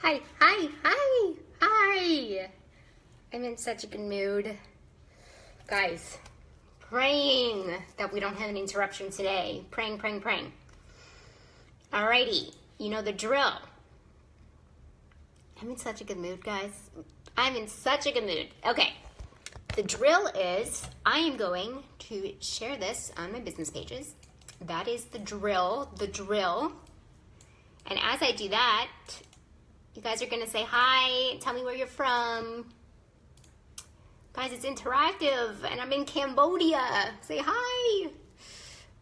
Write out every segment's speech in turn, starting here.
Hi, hi, hi, hi. I'm in such a good mood. Guys, praying that we don't have an interruption today. Praying, praying, praying. Alrighty, you know the drill. I'm in such a good mood, guys. I'm in such a good mood. Okay, the drill is I am going to share this on my business pages. That is the drill, And as I do that, you guys are going to say hi, tell me where you're from. Guys, it's interactive, and I'm in Cambodia. Say hi.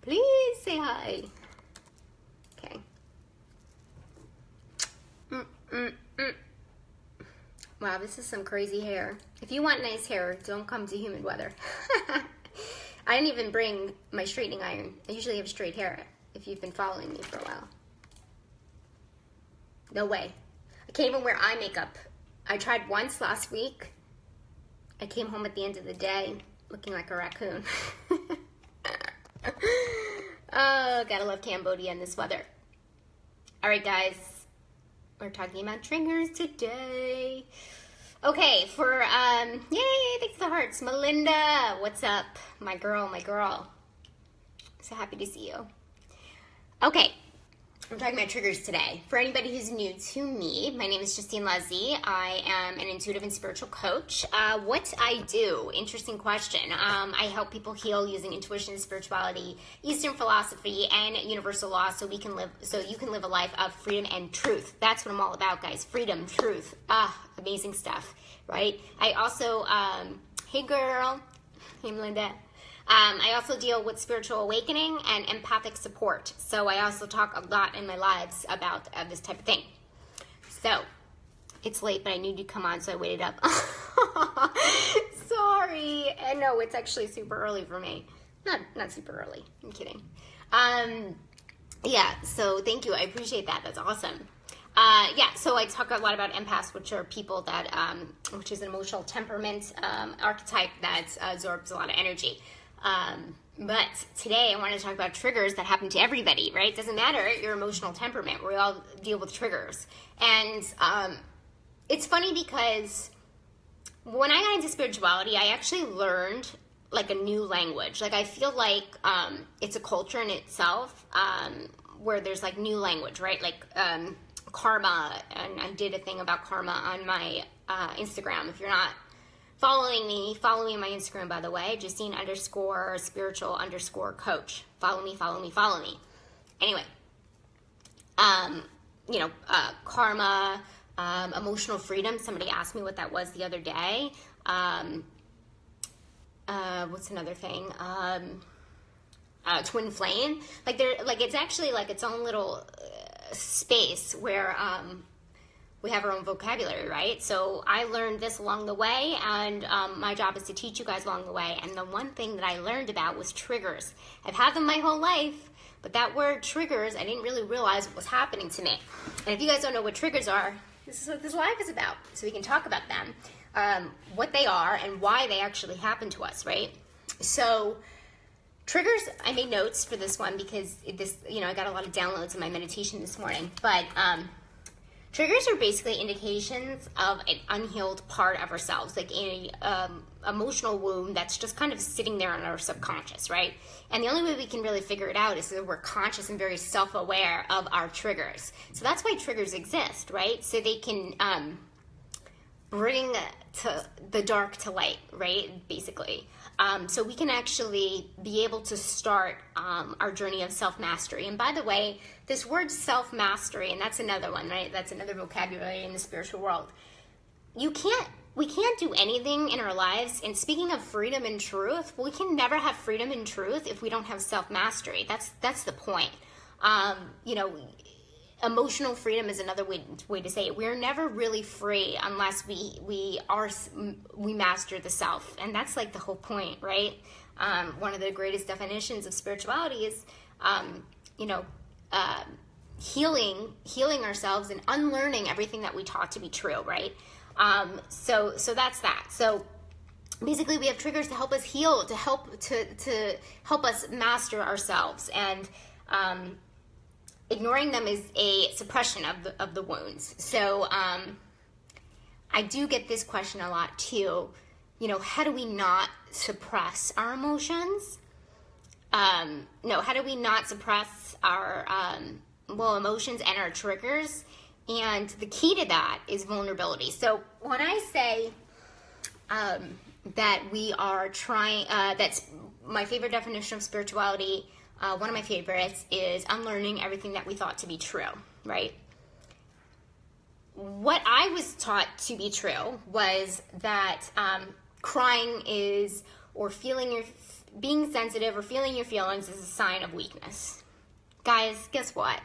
Please say hi. Okay. Wow, this is some crazy hair. If you want nice hair, don't come to humid weather. I didn't even bring my straightening iron. I usually have straight hair if you've been following me for a while. No way. I can't even wear eye makeup. I tried once last week. I came home at the end of the day looking like a raccoon. Oh, gotta love Cambodia in this weather. All right, guys. We're talking about triggers today. Okay, yay, thanks for the hearts. Melinda, what's up? My girl. So happy to see you. Okay. I'm talking about triggers today. For anybody who's new to me, my name is Justine Luzzi. I am an intuitive and spiritual coach. What I do, interesting question. I help people heal using intuition, spirituality, Eastern philosophy, and universal law so you can live a life of freedom and truth. That's what I'm all about, guys. Freedom, truth. Amazing stuff, right? I also, hey girl, hey Melinda. I also deal with spiritual awakening and empathic support. So I also talk a lot in my lives about this type of thing. So it's late, but I knew you'd come on, so I waited up. Sorry. And no, it's actually super early for me. Not super early. I'm kidding. Yeah, so thank you. I appreciate that. That's awesome. Yeah, so I talk a lot about empaths, which are people that, which is an emotional temperament archetype that absorbs a lot of energy. But today I want to talk about triggers that happen to everybody, right? It doesn't matter your emotional temperament. We all deal with triggers. And it's funny because when I got into spirituality, I actually learned like a new language. Like I feel like it's a culture in itself where there's like new language, right? Like karma. And I did a thing about karma on my Instagram. If you're not following me, follow me on my Instagram, by the way, Justine_spiritual_coach. Follow me. Anyway, karma, emotional freedom. Somebody asked me what that was the other day. What's another thing? Twin flame. It's actually like its own little space where, we have our own vocabulary, right? So I learned this along the way, and my job is to teach you guys along the way. And the one thing that I learned about was triggers. I've had them my whole life, but that word triggers, I didn't really realize what was happening to me. And if you guys don't know what triggers are, this is what this live is about. So we can talk about them, what they are, and why they actually happen to us, right? So triggers, I made notes for this one because I got a lot of downloads in my meditation this morning, but triggers are basically indications of an unhealed part of ourselves, like an emotional wound that's just kind of sitting there in our subconscious, right? And the only way we can really figure it out is that we're conscious and very self-aware of our triggers. So that's why triggers exist, right? So they can bring the dark to light, right? Basically. So we can actually be able to start our journey of self-mastery. And by the way, this word self-mastery, and that's another one, right? That's another vocabulary in the spiritual world. We can't do anything in our lives. And speaking of freedom and truth, we can never have freedom and truth if we don't have self-mastery. That's the point. Emotional freedom is another way to say it. We're never really free unless we master the self, and that's like the whole point, right? One of the greatest definitions of spirituality is, healing ourselves and unlearning everything that we taught to be true, right? So that's that. So basically, we have triggers to help us heal, to help us master ourselves, and ignoring them is a suppression of the wounds. So I do get this question a lot too. You know, how do we not suppress our emotions? No, how do we not suppress our emotions and our triggers? And the key to that is vulnerability. So when I say that we are trying, that's my favorite definition of spirituality, one of my favorites is unlearning everything that we thought to be true, right? What I was taught to be true was that crying is, or being sensitive or feeling your feelings is a sign of weakness. Guys, guess what?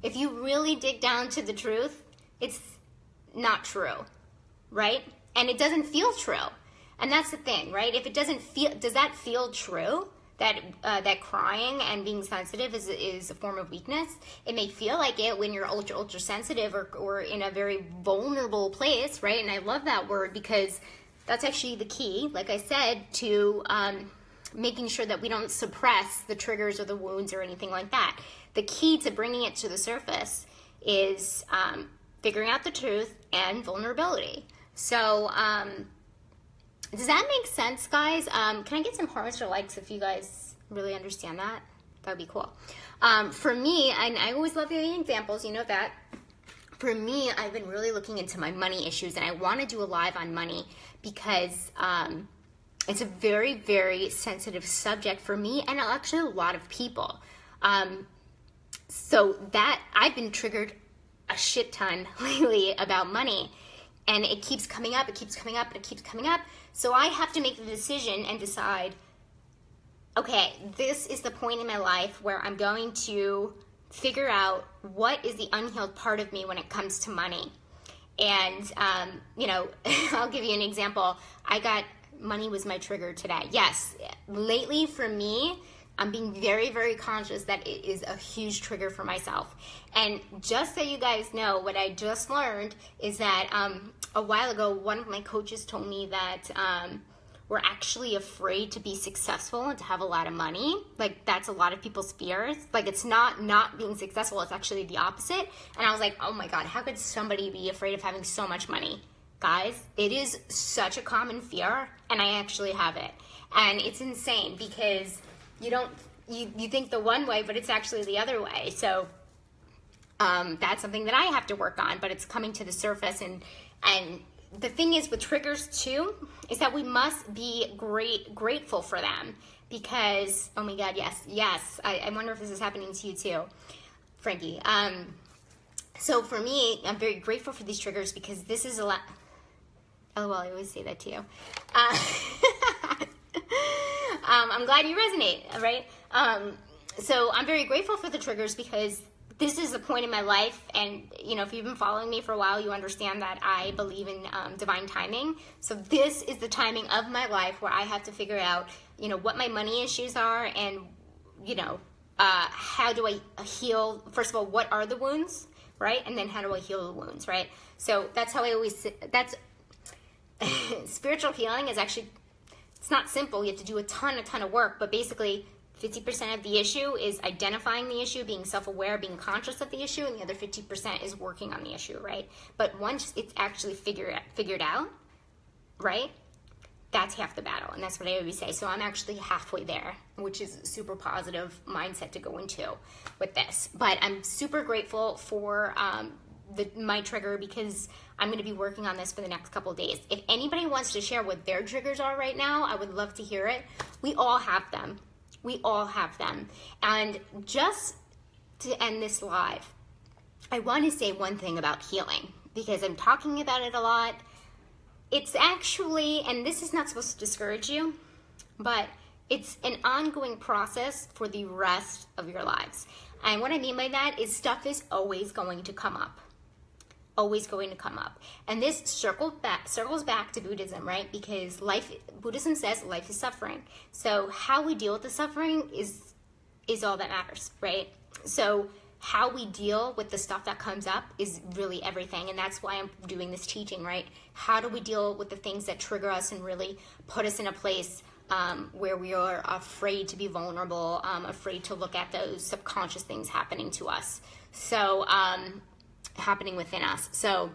If you really dig down to the truth, it's not true, right? And it doesn't feel true. And that's the thing, right? If it doesn't feel, does that feel true? That crying and being sensitive is a form of weakness? It may feel like it when you're ultra sensitive or in a very vulnerable place, right? And I love that word because that's actually the key, like I said, to making sure that we don't suppress the triggers or the wounds or anything like that. The key to bringing it to the surface is figuring out the truth and vulnerability. So does that make sense, guys? Can I get some hearts or likes if you guys really understand that? That would be cool. For me, and I always love giving examples, you know that. For me, I've been really looking into my money issues, and I want to do a live on money because it's a very, very sensitive subject for me and actually a lot of people. So that I've been triggered a shit ton lately about money, and it keeps coming up, it keeps coming up, it keeps coming up. So I have to make the decision and decide, okay, this is the point in my life where I'm going to figure out what is the unhealed part of me when it comes to money. And, you know, I'll give you an example. Money was my trigger today. Yes, lately for me, I'm being very, very conscious that it is a huge trigger for myself. And just so you guys know, what I just learned is that a while ago, one of my coaches told me that we're actually afraid to be successful and to have a lot of money. Like, that's a lot of people's fears. Like, it's not being successful. It's actually the opposite. And I was like, oh my God, how could somebody be afraid of having so much money? Guys, it is such a common fear, and I actually have it. And it's insane because you think the one way, but it's actually the other way. So that's something that I have to work on, but it's coming to the surface. And the thing is with triggers too, is that we must be grateful for them because, oh my God, yes. I wonder if this is happening to you too, Frankie. So for me, I'm very grateful for these triggers because this is a lot. Oh, well, I always say that to you. I'm glad you resonate, right? So I'm very grateful for the triggers because this is a point in my life, and you know, if you've been following me for a while, you understand that I believe in divine timing. So this is the timing of my life where I have to figure out, you know, what my money issues are, and you know, how do I heal? First of all, what are the wounds, right? And then how do I heal the wounds, right? So that's how I always. That's spiritual healing is actually. It's not simple. You have to do a ton of work, but basically 50% of the issue is identifying the issue, being self-aware, being conscious of the issue, and the other 50% is working on the issue, right? But once it's actually figured out, right, that's half the battle, and that's what I always say. So I'm actually halfway there, which is a super positive mindset to go into with this. But I'm super grateful for my trigger because I'm going to be working on this for the next couple of days. If anybody wants to share what their triggers are right now, I would love to hear it. We all have them. We all have them. And just to end this live, I want to say one thing about healing because I'm talking about it a lot. It's actually, and this is not supposed to discourage you, but it's an ongoing process for the rest of your lives. And what I mean by that is stuff is always going to come up. Always going to come up. And this circles back to Buddhism, right? Because Buddhism says life is suffering. So how we deal with the suffering is all that matters, right? So how we deal with the stuff that comes up is really everything. And that's why I'm doing this teaching, right? How do we deal with the things that trigger us and really put us in a place where we are afraid to be vulnerable, afraid to look at those subconscious things happening to us. So, happening within us. So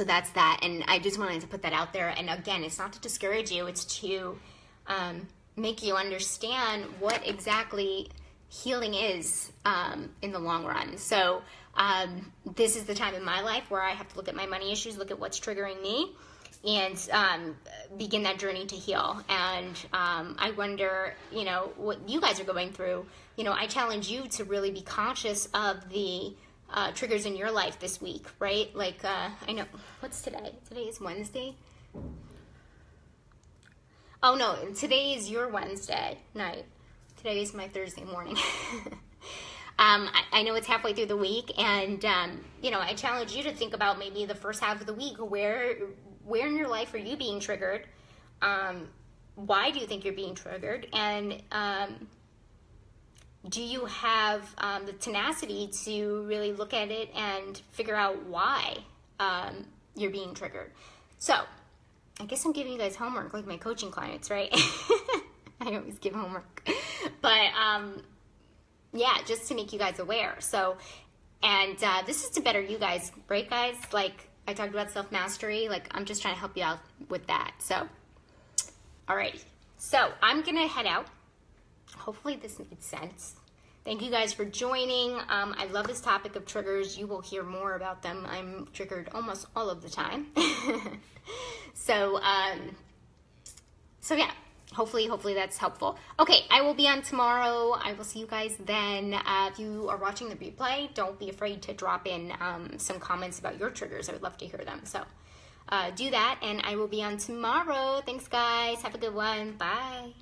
that's that. And I just wanted to put that out there. And again, it's not to discourage you. It's to make you understand what exactly healing is in the long run. So this is the time in my life where I have to look at my money issues, look at what's triggering me, and begin that journey to heal. And I wonder, what you guys are going through. I challenge you to really be conscious of the triggers in your life this week, right? Like, I know, what's today? Today is Wednesday. Oh no, today is your Wednesday night. Today is my Thursday morning. I know it's halfway through the week, and I challenge you to think about maybe the first half of the week. Where in your life are you being triggered? Why do you think you're being triggered? And do you have the tenacity to really look at it and figure out why you're being triggered? So, I guess I'm giving you guys homework like my coaching clients, right? I always give homework. But, yeah, just to make you guys aware. So, and this is to better you guys, right, guys? Like, I talked about self-mastery. Like, I'm just trying to help you out with that. So, alrighty. So, I'm going to head out. Hopefully this made sense. Thank you guys for joining. I love this topic of triggers. You will hear more about them. I'm triggered almost all of the time. So yeah, hopefully that's helpful. Okay, I will be on tomorrow. I will see you guys then. If you are watching the replay, don't be afraid to drop in some comments about your triggers. I would love to hear them. So do that, and I will be on tomorrow. Thanks, guys. Have a good one. Bye.